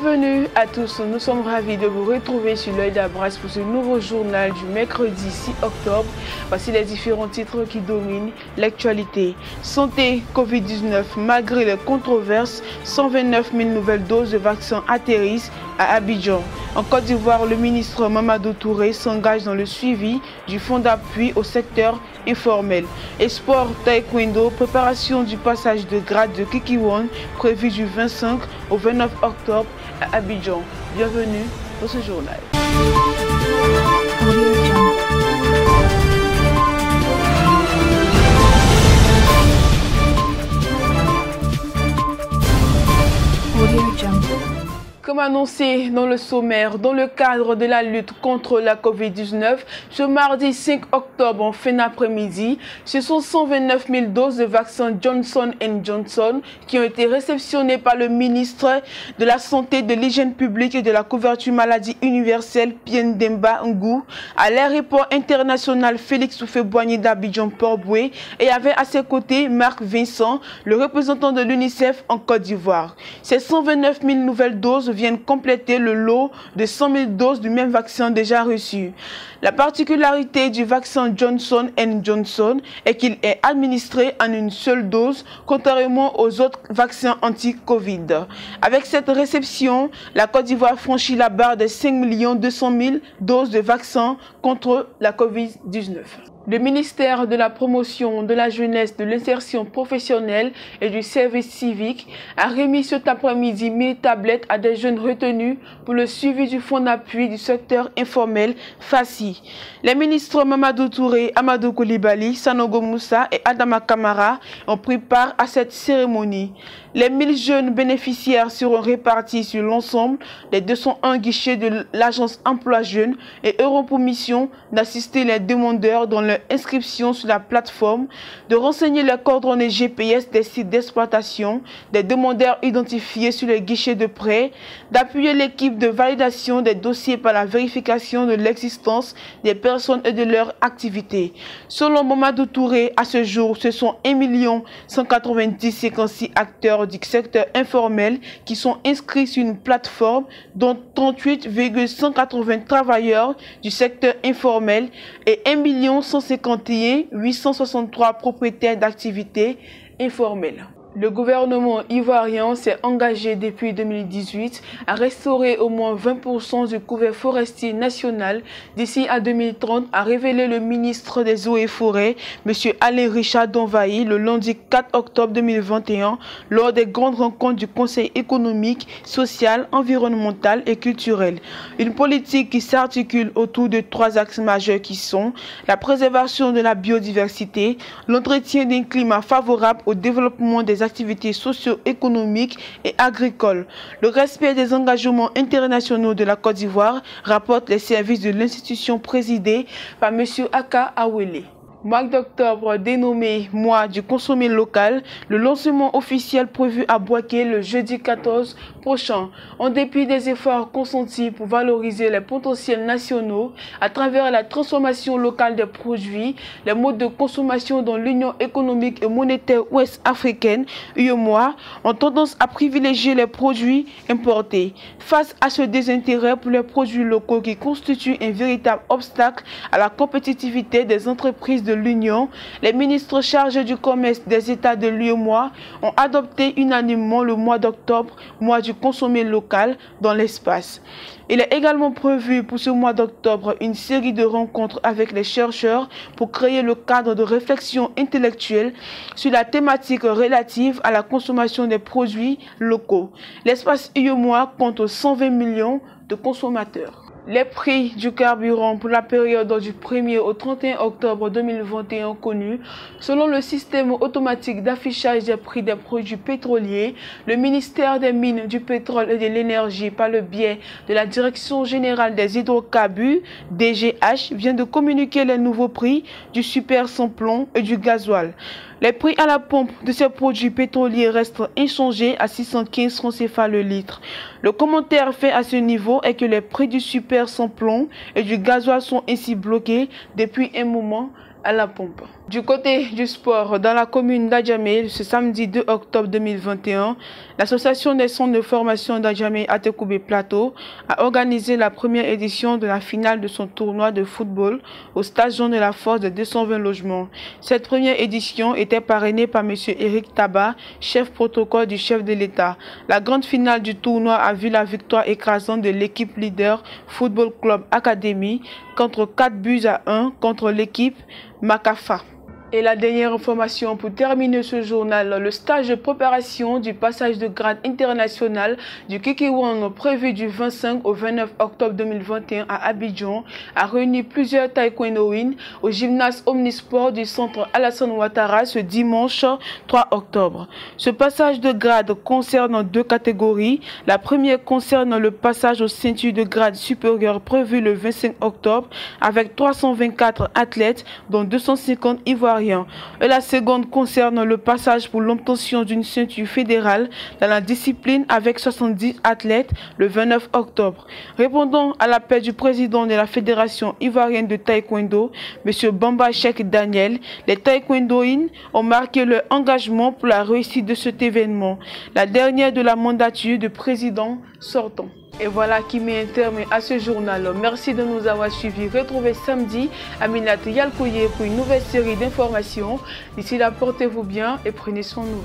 Bienvenue à tous, nous sommes ravis de vous retrouver sur l'œil d'Abrace pour ce nouveau journal du mercredi 6 octobre. Voici les différents titres qui dominent l'actualité. Santé Covid-19, malgré les controverses, 129 000 nouvelles doses de vaccins atterrissent à Abidjan. En Côte d'Ivoire, le ministre Mamadou Touré s'engage dans le suivi du fonds d'appui au secteur informel. Et sport taekwondo, préparation du passage de grade de Kikiwon prévu du 25 au 29 octobre à Abidjan. Bienvenue dans ce journal. Comme annoncé dans le sommaire, dans le cadre de la lutte contre la Covid-19, ce mardi 5 octobre en fin d'après-midi, ce sont 129 000 doses de vaccin Johnson & Johnson qui ont été réceptionnées par le ministre de la Santé, de l'Hygiène publique et de la couverture maladie universelle Pierre Demba Ngou à l'aéroport international Félix Houphouët-Boigny d'Abidjan-Port-Boué et avait à ses côtés Marc Vincent, le représentant de l'UNICEF en Côte d'Ivoire. Ces 129 000 nouvelles doses viennent compléter le lot de 100 000 doses du même vaccin déjà reçu. La particularité du vaccin Johnson & Johnson est qu'il est administré en une seule dose, contrairement aux autres vaccins anti-Covid. Avec cette réception, la Côte d'Ivoire franchit la barre des 5 200 000 doses de vaccins contre la Covid-19. Le ministère de la Promotion de la Jeunesse, de l'Insertion professionnelle et du Service civique a remis cet après-midi 1000 tablettes à des jeunes retenus pour le suivi du fonds d'appui du secteur informel FACI. Les ministres Mamadou Touré, Amadou Coulibaly, Sanogo Moussa et Adama Kamara ont pris part à cette cérémonie. Les 1000 jeunes bénéficiaires seront répartis sur l'ensemble des 201 guichets de l'agence Emploi Jeunes et auront pour mission d'assister les demandeurs dans leur inscription sur la plateforme, de renseigner les coordonnées GPS des sites d'exploitation, des demandeurs identifiés sur les guichets de prêt, d'appuyer l'équipe de validation des dossiers par la vérification de l'existence des personnes et de leur activité. Selon Mamadou Touré, à ce jour, ce sont 1 190 acteurs du secteur informel qui sont inscrits sur une plateforme, dont 38,180 travailleurs du secteur informel et 1 151 863 propriétaires d'activités informelles. Le gouvernement ivoirien s'est engagé depuis 2018 à restaurer au moins 20% du couvert forestier national d'ici à 2030, a révélé le ministre des Eaux et Forêts, M. Alain Richard Donvaï, le lundi 4 octobre 2021, lors des grandes rencontres du Conseil économique, social, environnemental et culturel. Une politique qui s'articule autour de 3 axes majeurs qui sont la préservation de la biodiversité, l'entretien d'un climat favorable au développement des activités socio-économiques et agricoles, le respect des engagements internationaux de la Côte d'Ivoire, rapportent les services de l'institution présidée par M. Aka Awele. Mois d'octobre dénommé Mois du consommé local, le lancement officiel prévu à Boaké le jeudi 14 prochain. En dépit des efforts consentis pour valoriser les potentiels nationaux à travers la transformation locale des produits, les modes de consommation dans l'Union économique et monétaire ouest-africaine, UEMOA, ont tendance à privilégier les produits importés. Face à ce désintérêt pour les produits locaux qui constituent un véritable obstacle à la compétitivité des entreprises de l'Union, les ministres chargés du commerce des États de l'UEMOA ont adopté unanimement le mois d'octobre, mois du consommé local, dans l'espace. Il est également prévu pour ce mois d'octobre une série de rencontres avec les chercheurs pour créer le cadre de réflexion intellectuelle sur la thématique relative à la consommation des produits locaux. L'espace UEMOA compte 120 millions de consommateurs. Les prix du carburant pour la période du 1er au 31 octobre 2021 connus. Selon le système automatique d'affichage des prix des produits pétroliers, le ministère des Mines, du Pétrole et de l'Énergie, par le biais de la Direction générale des hydrocarbures, DGH, vient de communiquer les nouveaux prix du super sans plomb et du gasoil. Les prix à la pompe de ces produits pétroliers restent inchangés à 615 francs CFA le litre. Le commentaire fait à ce niveau est que les prix du super sans plomb et du gasoil sont ainsi bloqués depuis un moment à la pompe. Du côté du sport, dans la commune d'Adjamé, ce samedi 2 octobre 2021, l'association des centres de formation d'Adjamé Atekoubé Plateau a organisé la première édition de la finale de son tournoi de football au stade Jean de la Force de 220 logements. Cette première édition était parrainée par M. Éric Tabat, chef protocole du chef de l'État. La grande finale du tournoi a vu la victoire écrasante de l'équipe leader Football Club Academy contre 4 buts à 1 contre l'équipe Makafa. Et la dernière information pour terminer ce journal, le stage de préparation du passage de grade international du Kikiwang prévu du 25 au 29 octobre 2021 à Abidjan a réuni plusieurs taekwondoïnes au gymnase Omnisport du centre Alassane Ouattara ce dimanche 3 octobre. Ce passage de grade concerne deux catégories. La première concerne le passage aux ceintures de grade supérieur prévu le 25 octobre avec 324 athlètes dont 250 ivoiriens. Et la seconde concerne le passage pour l'obtention d'une ceinture fédérale dans la discipline avec 70 athlètes le 29 octobre. Répondant à l'appel du président de la Fédération ivoirienne de taekwondo, M. Bamba Cheikh Daniel, les taekwondoïnes ont marqué leur engagement pour la réussite de cet événement, la dernière de la mandature du président sortant. Et voilà qui met un terme à ce journal. Merci de nous avoir suivis. Retrouvez samedi Aminata Yalkouye pour une nouvelle série d'informations. D'ici là, portez-vous bien et prenez soin de vous.